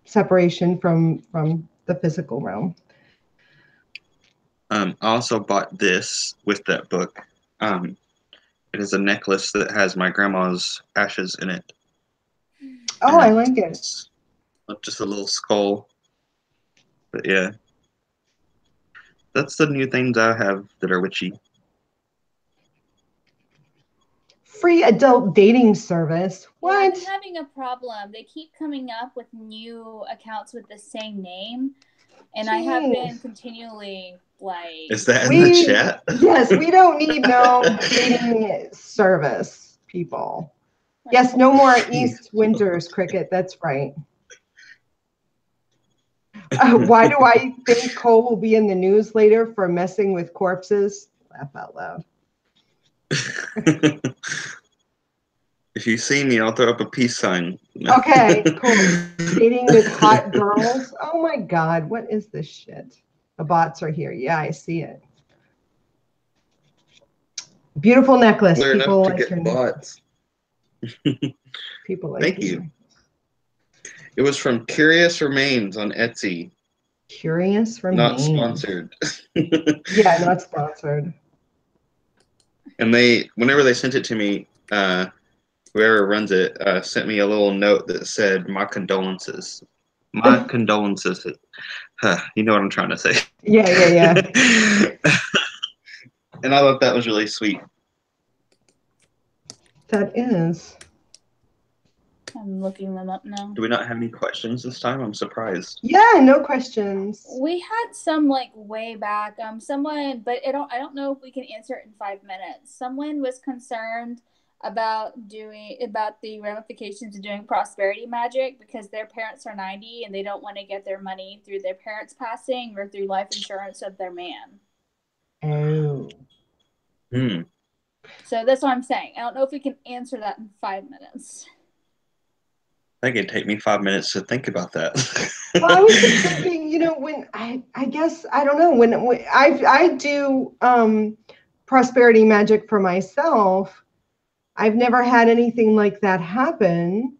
separation from the physical realm. I also bought this with that book. It is a necklace that has my grandma's ashes in it. Oh, I like it. It's just a little skull. But yeah. That's the new things I have that are witchy. Free adult dating service. What? Yeah, I've been having a problem. They keep coming up with new accounts with the same name. And I have been continually like... Is that in the chat? Yes, we don't need no dating service, people. Yes, no more East Winters, Cricket. That's right. Why do I think Cole will be in the news later for messing with corpses? Laugh out loud. If you see me, I'll throw up a peace sign. Okay, cool. Dating with hot girls. Oh my God, what is this shit? The bots are here. Yeah, I see it. Beautiful necklace. Learn People enough to like get bots. People like Thank you. It was from Curious Remains on Etsy. Curious Remains. Not sponsored. Yeah, not sponsored. And whenever they sent it to me, whoever runs it sent me a little note that said, "My condolences." My condolences. You know what I'm trying to say. Yeah. And I thought that was really sweet. That is. I'm looking them up now. Do we not have any questions this time? I'm surprised. Yeah, no questions. We had some like way back. Someone, but I don't know if we can answer it in 5 minutes. Someone was concerned about the ramifications of doing prosperity magic because their parents are 90 and they don't want to get their money through their parents passing or through life insurance of their man. Oh. So that's what I'm saying. I don't know if we can answer that in 5 minutes. I think it'd take me 5 minutes to think about that. Well, I was just thinking, you know, when I guess, I don't know, when I do prosperity magic for myself, I've never had anything like that happen.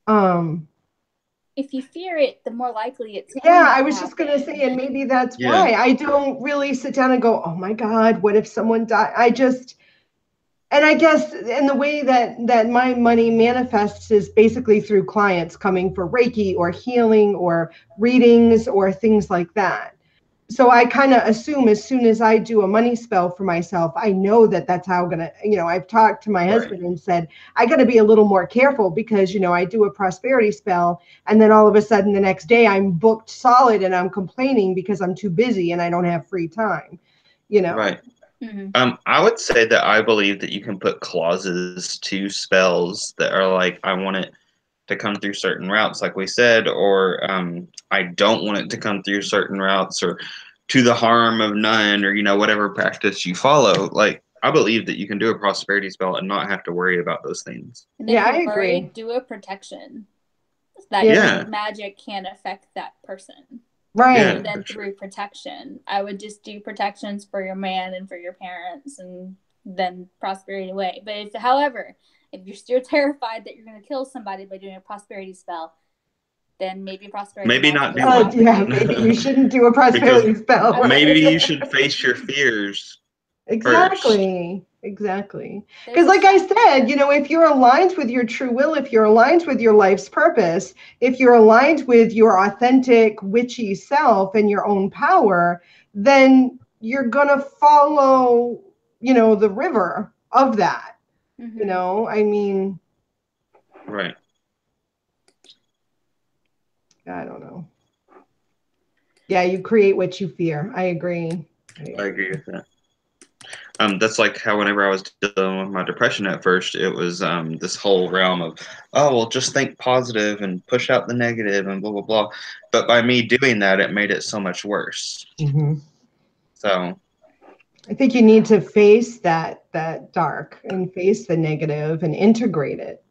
If you fear it, the more likely it's I was just going to say, and maybe that's why I don't really sit down and go, oh my God, what if someone died? And I guess in the way that my money manifests is basically through clients coming for Reiki or healing or readings or things like that. So I kind of assume as soon as I do a money spell for myself, I know that that's how I'm going to, you know, I've talked to my husband and said, I got to be a little more careful because, you know, I do a prosperity spell and then all of a sudden the next day I'm booked solid and I'm complaining because I'm too busy and I don't have free time, you know. Right. Mm-hmm. I would say that I believe that you can put clauses to spells that are like, I want it to come through certain routes, like we said, or I don't want it to come through certain routes, or to the harm of none, or, you know, whatever practice you follow. Like, I believe that you can do a prosperity spell and not have to worry about those things. And if you're worried, do a protection. That magic can't affect that person. Right. And then through protection, I would just do protections for your man and for your parents, and then prosperity away. But however, if you're still terrified that you're going to kill somebody by doing a prosperity spell, then maybe prosperity. Maybe not do one. Yeah, maybe you shouldn't do a prosperity spell. Maybe you should face your fears. Exactly. First. Exactly. Because like I said, if you're aligned with your true will, if you're aligned with your life's purpose, if you're aligned with your authentic witchy self and your own power, then you're going to follow, the river of that. I mean. Right. I don't know. Yeah, you create what you fear. I agree. I agree with that. That's like how whenever I was dealing with my depression at first, it was this whole realm of, just think positive and push out the negative and blah, blah, blah. But by me doing that, it made it so much worse. Mm-hmm. So I think you need to face that dark and face the negative and integrate it.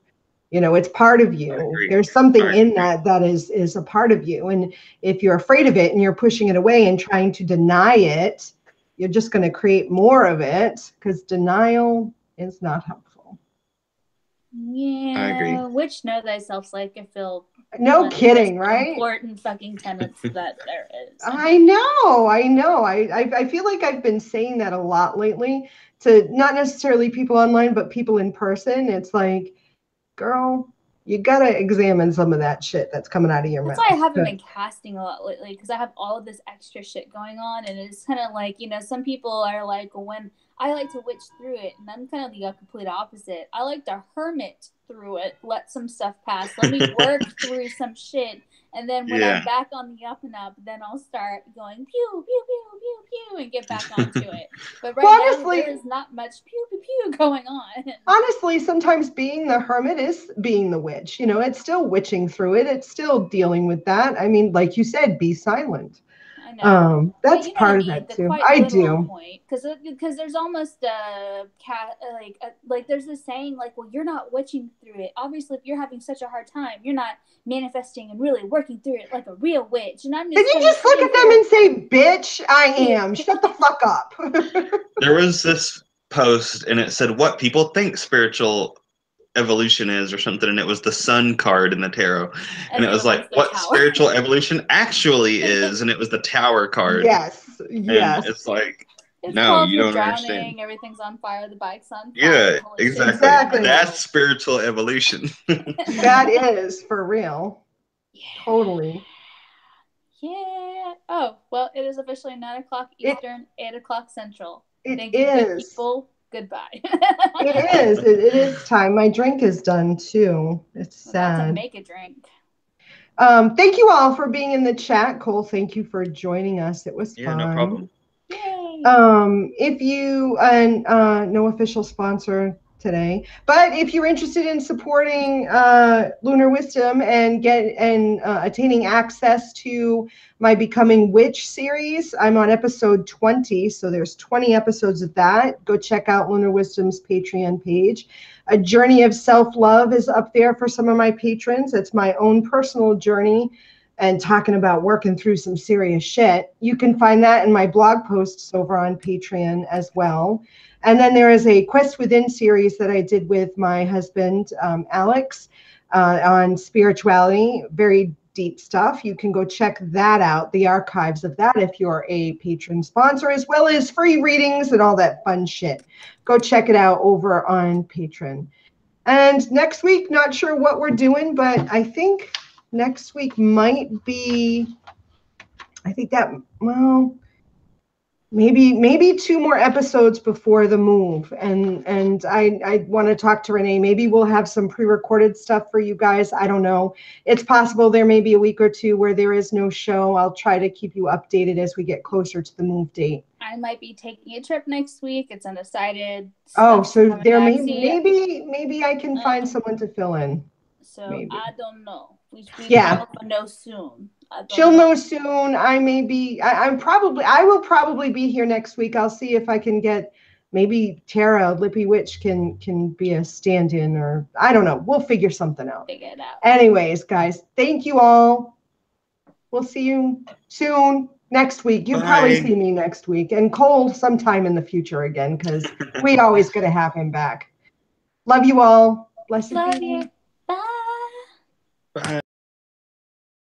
It's part of you. There's something in that is a part of you. And if you're afraid of it and you're pushing it away and trying to deny it, you're just going to create more of it, because denial is not helpful. Yeah, I agree. Which know thyself, like I feel. No kidding, right? Important fucking tenets that there is. I know. I feel like I've been saying that a lot lately to not necessarily people online, but people in person. It's like, girl, you gotta examine some of that shit that's coming out of your mouth. That's why I haven't been casting a lot lately, because I have all of this extra shit going on, and it's kind of like, some people are like, when I like to witch through it, and I'm kind of the complete opposite. I like to hermit through it, let some stuff pass, let me work through some shit, and then when I'm back on the up and up, then I'll start going pew, pew, pew, pew, pew, and get back onto it. But right now, there is not much pew, pew, pew going on. Honestly, sometimes being the hermit is being the witch. It's still witching through it. It's still dealing with that. I mean, like you said, be silent. I know. That's part of that too. I do. Because there's almost like there's this saying like, well, you're not witching through it. Obviously, if you're having such a hard time, you're not manifesting and really working through it like a real witch. And I'm just. Did you just look at them and say, "Bitch, I am"? Shut the fuck up. There was this post, and it said what people think spiritual evolution is or something, and it was the sun card in the tarot, and it was like what spiritual evolution actually is, and it was the tower card. Yes. And it's like, no, you don't understand. Everything's on fire, the bike's on fire. Yeah, exactly. That's spiritual evolution. That is for real. Yeah. Totally. Yeah. Oh, well, it is officially 9:00 Eastern, 8:00 Central. Thank you, good people. Goodbye. It is. It is time. My drink is done too. It's sad. To make a drink. Thank you all for being in the chat. Cole, thank you for joining us. It was fun. No problem. Yay. If you no official sponsor today, but if you're interested in supporting Lunar Wisdom and attaining access to my Becoming Witch series, I'm on episode 20, so there's 20 episodes of that. Go check out Lunar Wisdom's Patreon page. A Journey of Self-Love is up there for some of my patrons. It's my own personal journey and talking about working through some serious shit. You can find that in my blog posts over on Patreon as well. And then there is a Quest Within series that I did with my husband, Alex, on spirituality, very deep stuff. You can go check that out, the archives of that, if you're a patron sponsor, as well as free readings and all that fun shit. Go check it out over on Patreon. And next week, not sure what we're doing, but I think next week might be, maybe 2 more episodes before the move. And I want to talk to Renee. Maybe we'll have some pre-recorded stuff for you guys. I don't know. It's possible there may be a week or 2 where there is no show. I'll try to keep you updated as we get closer to the move date. I might be taking a trip next week. It's undecided. Oh, so there maybe I can find someone to fill in. So maybe. I don't know. We will know soon. She'll know soon. I will probably be here next week. I'll see if I can get maybe Tara, Lippy Witch, can be a stand-in, or I don't know. We'll figure something out. Figure it out. Anyways, guys, thank you all. We'll see you soon next week. You'll probably see me next week, and Cole sometime in the future again, because we always gonna have him back. Love you all. Blessed Love be. you. Bye. Bye.